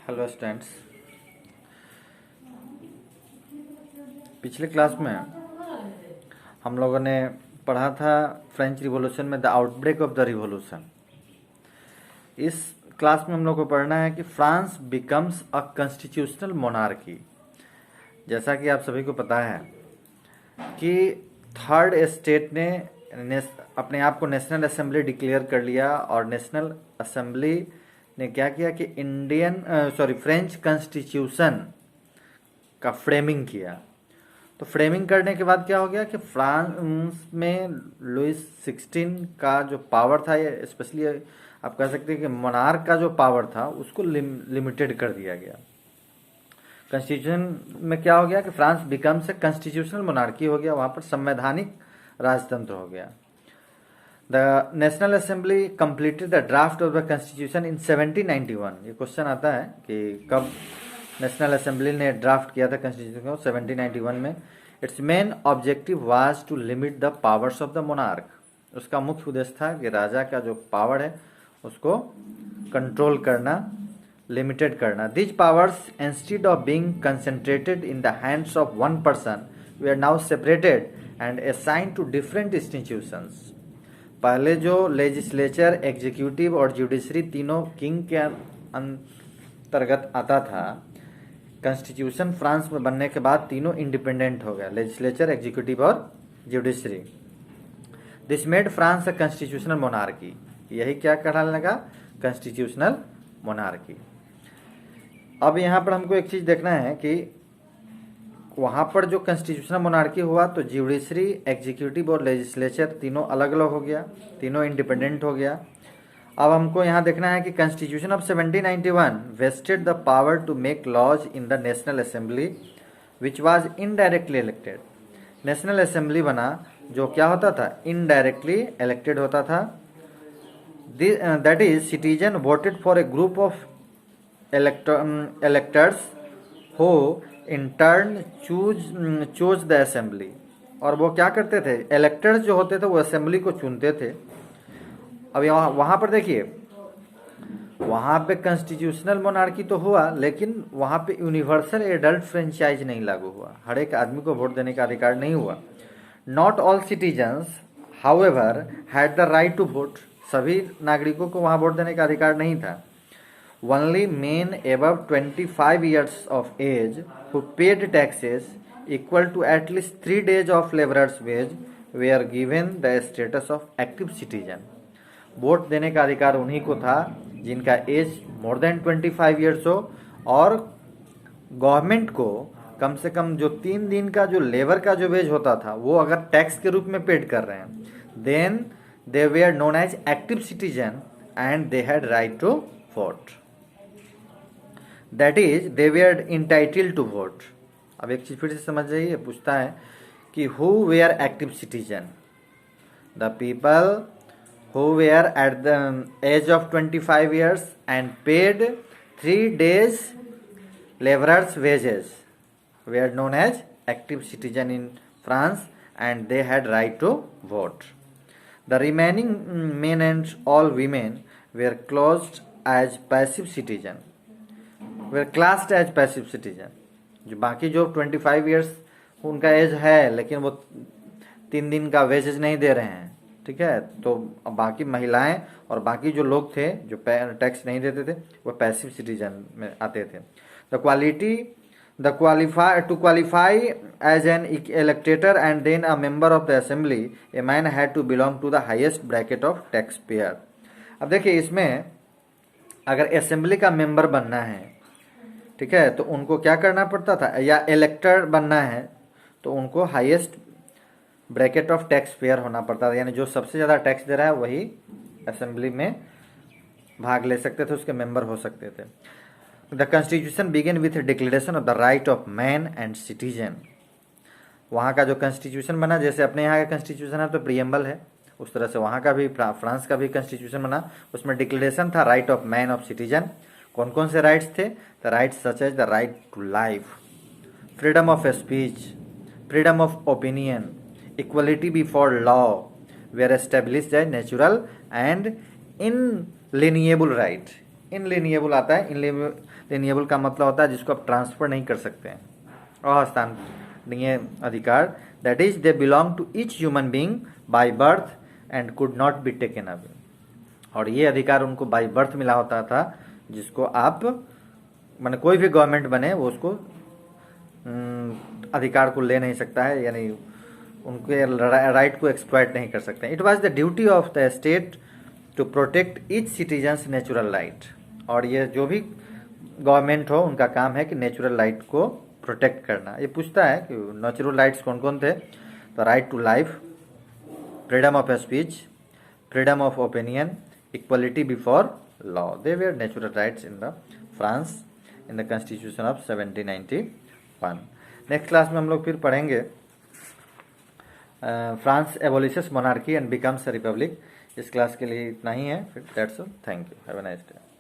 Hello students. पिछले class में हम लोगों ने पढ़ा था फ्रेंच रिवॉल्यूशन में the outbreak of the revolution. इस क्लास में हम लोग को पढ़ना है कि France becomes a constitutional monarchy. जैसा कि आप सभी को पता है कि थर्ड स्टेट ने अपने आप को नेशनल असेंबली डिक्लेयर कर लिया और नेशनल असेंबली ने क्या किया कि फ्रेंच कॉन्स्टिट्यूशन का फ्रेमिंग किया। तो फ्रेमिंग करने के बाद क्या हो गया कि फ्रांस में लुइस 16 का जो पावर था, ये स्पेशली आप कह सकते हैं कि मोनार्क का जो पावर था उसको लिमिटेड कर दिया गया। कॉन्स्टिट्यूशन में क्या हो गया कि France becomes a constitutional monarchy हो गया, वहां पर संवैधानिक राजतंत्र हो गया। The national assembly completed the draft of the constitution in 1791। ये क्वेश्चन आता है कि कब नेशनल असेंबली ने ड्राफ्ट किया था कॉन्स्टिट्यूशन को? 1791 में। Its main objective was to limit the powers of the monarch. उसका मुख्य उद्देश्य था कि राजा का जो पावर है उसको कंट्रोल करना, लिमिटेड करना। These powers instead of being concentrated in the hands of one person they are now separated and assigned to different institutions. पहले जो लेजिस्लेचर, एग्जीक्यूटिव और जुडिशरी तीनों किंग के अंतर्गत आता था, कॉन्स्टिट्यूशन फ्रांस में बनने के बाद तीनों इंडिपेंडेंट हो गया, लेजिस्लेचर, एग्जीक्यूटिव और judiciary. This made France a constitutional monarchy. यही क्या कहलाने लगा? Constitutional monarchy. अब यहाँ पर हमको एक चीज देखना है कि वहां पर जो कॉन्स्टिट्यूशनल मोनार्की हुआ तो जुडिशरी, एग्जीक्यूटिव और लेजिस्लेचर तीनों अलग अलग हो गया, तीनों इंडिपेंडेंट हो गया। अब हमको यहाँ देखना है कि constitution of 1791 vested the power to make laws in the national assembly which was indirectly elected. National assembly बना जो क्या होता था? इनडायरेक्टली इलेक्टेड होता था। That is citizen voted for a group of electors who in turn choose the assembly। और वो क्या करते थे? इलेक्टर्स जो होते थे वो असेंबली को चुनते थे। अब वहां पर देखिए, वहां पे कॉन्स्टिट्यूशनल मोनार्की तो हुआ लेकिन वहां पे यूनिवर्सल एडल्ट फ्रेंचाइज नहीं लागू हुआ, हर एक आदमी को वोट देने का अधिकार नहीं हुआ। Not all citizens however had the right to vote. सभी नागरिकों को वहां वोट देने का अधिकार नहीं था। Only men above 25 years of age who paid taxes equal to at least 3 days of laborer's wage were given the status of active citizen। Vote देने का अधिकार उन्हीं को था जिनका एज मोर देन 25 ईयर्स हो और गवर्नमेंट को कम से कम जो 3 दिन का जो लेबर का जो वेज होता था वो अगर टैक्स के रूप में पेड कर रहे हैं, then they were known as active citizen and they had right to vote. That is they were entitled to vote. अब एक चीज फिर से समझ जाइए, पूछता है कि who were active citizen? The people who were at the age of 25 years and paid 3 days laborers wages were known as active citizen in France and they had right to vote। The remaining men and all women were closed as passive citizen, were classed as passive citizen। जो बाकी जो 25 years उनका as है लेकिन वो 3 दिन का wages नहीं दे रहे हैं, ठीक है, तो बाकी महिलाएं और बाकी जो लोग थे जो टैक्स नहीं देते थे वो पैसिव सिटीजन में आते थे। To qualify as an elector and then a member of the assembly a man had to belong to the highest bracket of tax payer. अब देखिए, इसमें अगर असेंबली का मेंबर बनना है, ठीक है, तो उनको क्या करना पड़ता था? या इलेक्टर बनना है तो उनको highest bracket of tax pair होना पड़ता था, यानी जो सबसे ज्यादा टैक्स दे रहा है वही असेंबली में भाग ले सकते थे, उसके मेंबर हो सकते थे। The constitution begin with declaration of the right of man and citizen. वहां का जो कॉन्स्टिट्यूशन बना, जैसे अपने यहाँ का कॉन्स्टिट्यूशन है तो प्रियम्बल है, उस तरह से वहां का भी फ्रांस का भी कॉन्स्टिट्यूशन बना। उसमें डिक्लेरेशन था right of man of citizen. कौन कौन से राइट्स थे? The rights such as the right to life, freedom of speech, freedom of opinion, equality before law were established as natural and inalienable right. Inalienable आता है। इनलिनिएबल का मतलब होता है जिसको आप ट्रांसफर नहीं कर सकते हैं, अहस्तांतरणीय अधिकार, that is they belong to each human being by birth and could not be taken away. और ये अधिकार उनको बाय बर्थ मिला होता था, जिसको आप माने कोई भी गवर्नमेंट बने वो उसको अधिकार को ले नहीं सकता है, यानी उनके राइट को एक्सप्लॉइट नहीं कर सकते। It was the duty of the state to protect each citizens natural right. और ये जो भी गवर्नमेंट हो उनका काम है कि नेचुरल राइट को प्रोटेक्ट करना। ये पूछता है कि नेचुरल राइट्स कौन कौन थे, तो right to life, freedom of speech, freedom of opinion, equality before law, they were natural rights in the France in the constitution of 1791। Next class में हम लोग फिर पढ़ेंगे France abolishes monarchy and becomes a republic. इस class के लिए इतना ही है। फिर that's all, thank you, have a nice day.